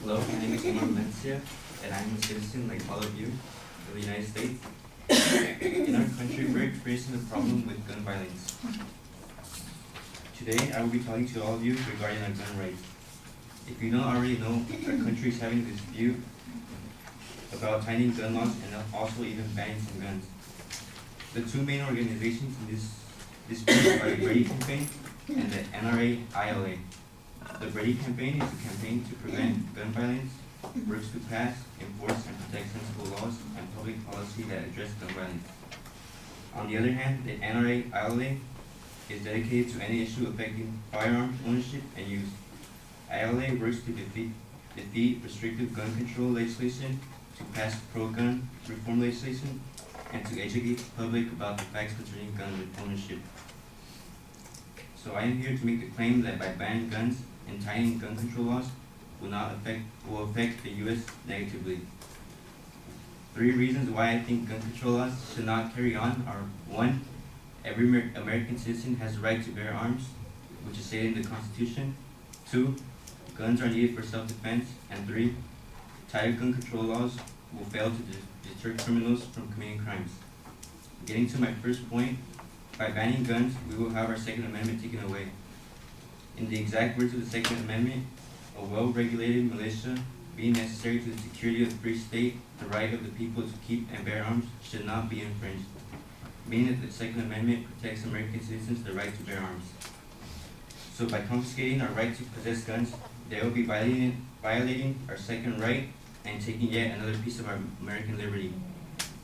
Hello, my name is Omar, and I'm a citizen like all of you of the United States. In our country, we're experiencing a problem with gun violence. Today, I will be talking to all of you regarding our gun rights. If you don't already know, our country is having a dispute about tightening gun laws and also even banning some guns. The two main organizations in this dispute are the Brady Campaign and the NRA-ILA. The Brady Campaign is a campaign to prevent gun violence, works to pass, enforce, and protect sensible laws and public policy that address gun violence. On the other hand, the NRA-ILA is dedicated to any issue affecting firearms ownership and use. ILA works to defeat restrictive gun control legislation, to pass pro-gun reform legislation, and to educate the public about the facts concerning gun ownership. So I am here to make the claim that by banning guns and tightening gun control laws will affect the U.S. negatively. 3 reasons why I think gun control laws should not carry on are: 1, every American citizen has the right to bear arms, which is stated in the Constitution. 2, guns are needed for self-defense. And 3, tighter gun control laws will fail to deter criminals from committing crimes. Getting to my first point, by banning guns, we will have our Second Amendment taken away. In the exact words of the Second Amendment, a well-regulated militia being necessary to the security of the free state, the right of the people to keep and bear arms should not be infringed, meaning that the Second Amendment protects American citizens the right to bear arms. So by confiscating our right to possess guns, they will be violating our second right and taking yet another piece of our American liberty,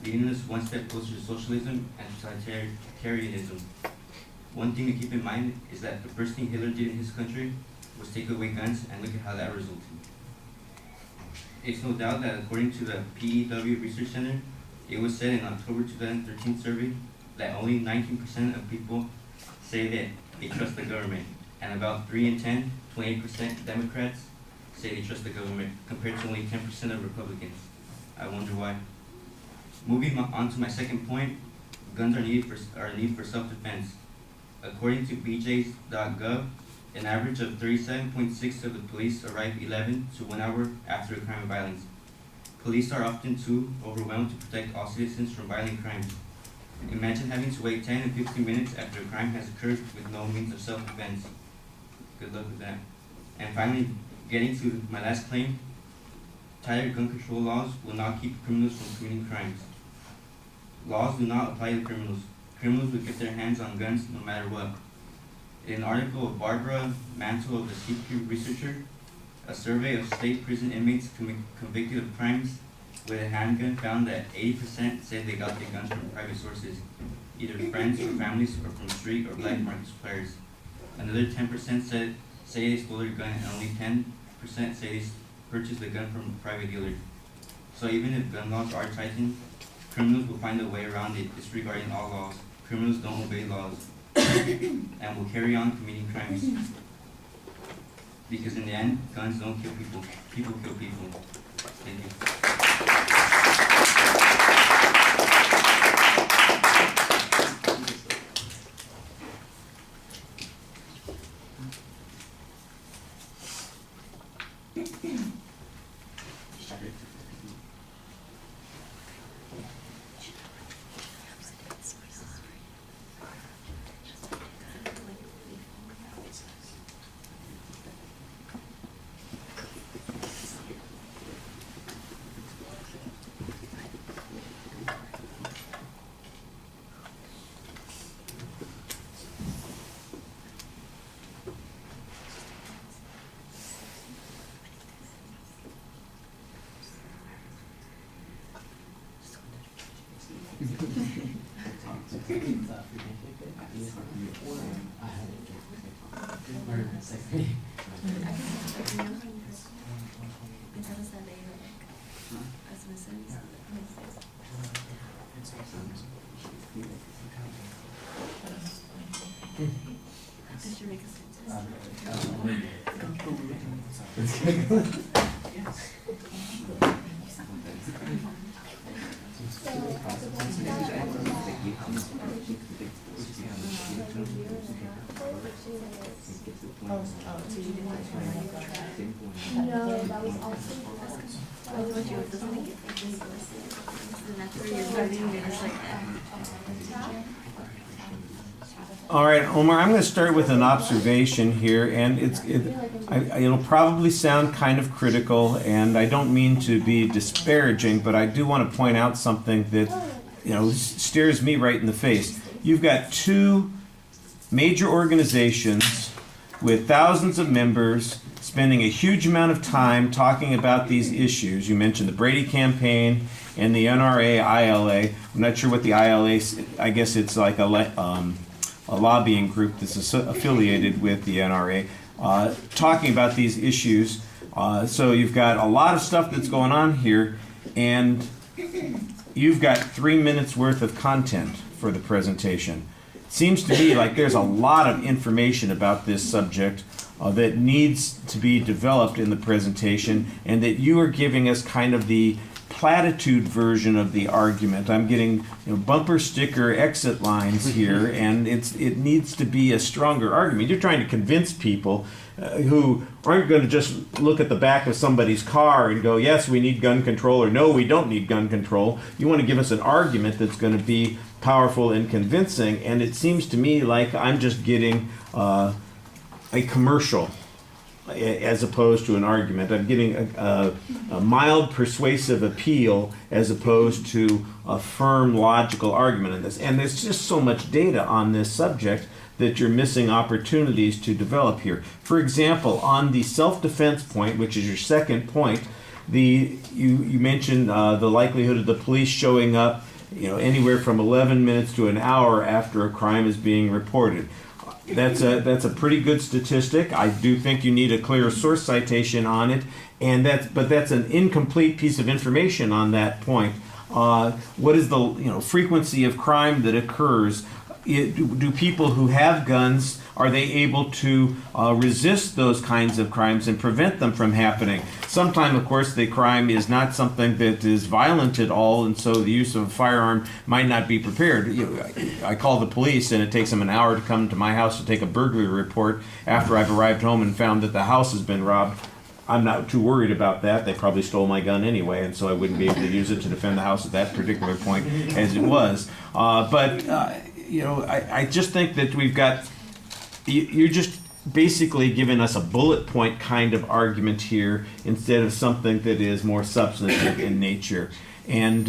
leading us one step closer to socialism and totalitarianism. One thing to keep in mind is that the first thing Hitler did in his country was take away guns, and look at how that resulted. It's no doubt that according to the PEW Research Center, it was said in October 2013 survey that only 19% of people say that they trust the government, and about 3 in 10, 28% Democrats say they trust the government, compared to only 10% of Republicans. I wonder why. Moving on to my second point, guns are needed for self-defense. According to bjs.gov, an average of 37.6 of the police arrive 11 to 1 hour after a crime of violence. Police are often too overwhelmed to protect all citizens from violent crimes. Imagine having to wait 10 and 15 minutes after a crime has occurred with no means of self-defense. Good luck with that. And finally, getting to my last claim, tighter gun control laws will not keep criminals from committing crimes. Laws do not apply to criminals. Criminals will get their hands on guns no matter what. In an article of Barbara Mantle of the CQ Researcher, a survey of state prison inmates convicted of crimes with a handgun found that 80% said they got their guns from private sources, either friends or families or from street or black market suppliers. Another 10% say they stole their gun, and only 10% say they purchased the gun from a private dealer. So even if gun laws are tightened, criminals will find a way around it, disregarding all laws. Criminals don't obey laws and will carry on committing crimes. Because in the end, guns don't kill people. People kill people. Thank you. Oh, so you didn't No, that was also. All right, Omar, I'm going to start with an observation here, and it'll probably sound kind of critical, and I don't mean to be disparaging, but I do want to point out something that, stares me right in the face. You've got two major organizations with thousands of members spending a huge amount of time talking about these issues. You mentioned the Brady campaign and the NRA, ILA. I'm not sure what the ILA is. I guess it's like a lobbying group that's affiliated with the NRA, talking about these issues. So you've got a lot of stuff that's going on here, and you've got 3 minutes worth of content for the presentation. It seems to me like there's a lot of information about this subject that needs to be developed in the presentation, and that you are giving us kind of the platitude version of the argument. I'm getting bumper sticker exit lines here, and it needs to be a stronger argument. You're trying to convince people who aren't going to just look at the back of somebody's car and go, yes, we need gun control, or no, we don't need gun control. You want to give us an argument that's going to be powerful and convincing, and it seems to me like I'm just getting a commercial as opposed to an argument. I'm getting a mild persuasive appeal as opposed to a firm logical argument in this. And there's just so much data on this subject that you're missing opportunities to develop here. For example, on the self-defense point, which is your second point, you mentioned the likelihood of the police showing up anywhere from 11 minutes to an hour after a crime is being reported. That's a pretty good statistic. I do think you need a clear source citation on it, but that's an incomplete piece of information on that point. What is the frequency of crime that occurs? Do people who have guns, are they able to resist those kinds of crimes and prevent them from happening? Sometimes, of course, the crime is not something that is violent at all, and so the use of a firearm might not be prepared. I call the police, and it takes them an hour to come to my house to take a burglary report after I've arrived home and found that the house has been robbed. I'm not too worried about that. They probably stole my gun anyway, and so I wouldn't be able to use it to defend the house at that particular point as it was. I just think that you're just basically giving us a bullet point kind of argument here instead of something that is more substantive in nature. And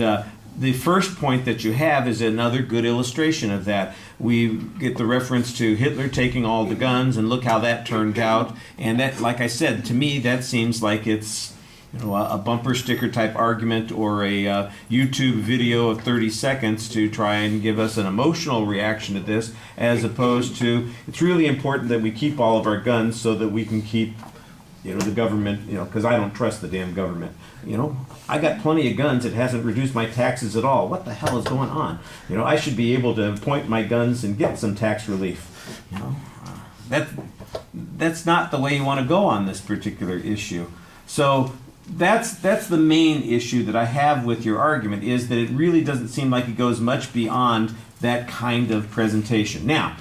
the first point that you have is another good illustration of that. We get the reference to Hitler taking all the guns, and look how that turned out. And that, like I said, to me, that seems like it's a bumper sticker type argument or a YouTube video of 30 seconds to try and give us an emotional reaction to this, as opposed to it's really important that we keep all of our guns so that we can keep the government, because I don't trust the damn government. I got plenty of guns. It hasn't reduced my taxes at all. What the hell is going on? I should be able to point my guns and get some tax relief. That's not the way you want to go on this particular issue. So that's the main issue that I have with your argument, is that it really doesn't seem like it goes much beyond that kind of presentation. Now,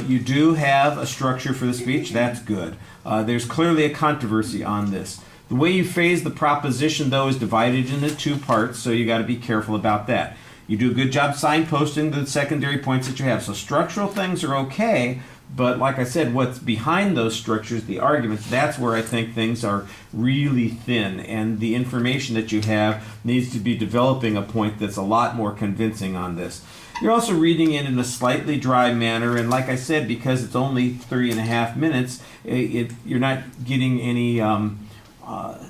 you do have a structure for the speech. That's good. There's clearly a controversy on this. The way you phrase the proposition, though, is divided into two parts, so you got to be careful about that. You do a good job signposting the secondary points that you have. So structural things are okay, but like I said, what's behind those structures, the arguments, that's where I think things are really thin, and the information that you have needs to be developing a point that's a lot more convincing on this. You're also reading it in a slightly dry manner, and like I said, because it's only 3.5 minutes, you're not getting any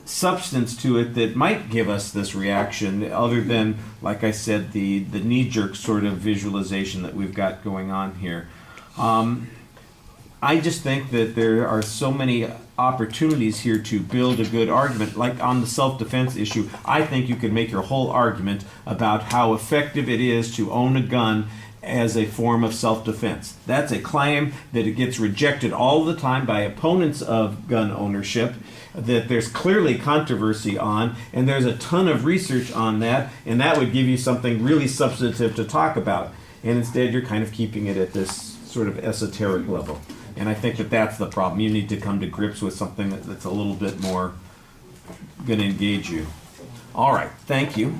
substance to it that might give us this reaction, other than, like I said, the knee-jerk sort of visualization that we've got going on here. I just think that there are so many opportunities here to build a good argument. Like on the self-defense issue, I think you could make your whole argument about how effective it is to own a gun as a form of self-defense. That's a claim that it gets rejected all the time by opponents of gun ownership, that there's clearly controversy on, and there's a ton of research on that, and that would give you something really substantive to talk about. And instead, you're kind of keeping it at this sort of esoteric level. And I think that that's the problem. You need to come to grips with something that's a little bit more going to engage you. All right, thank you.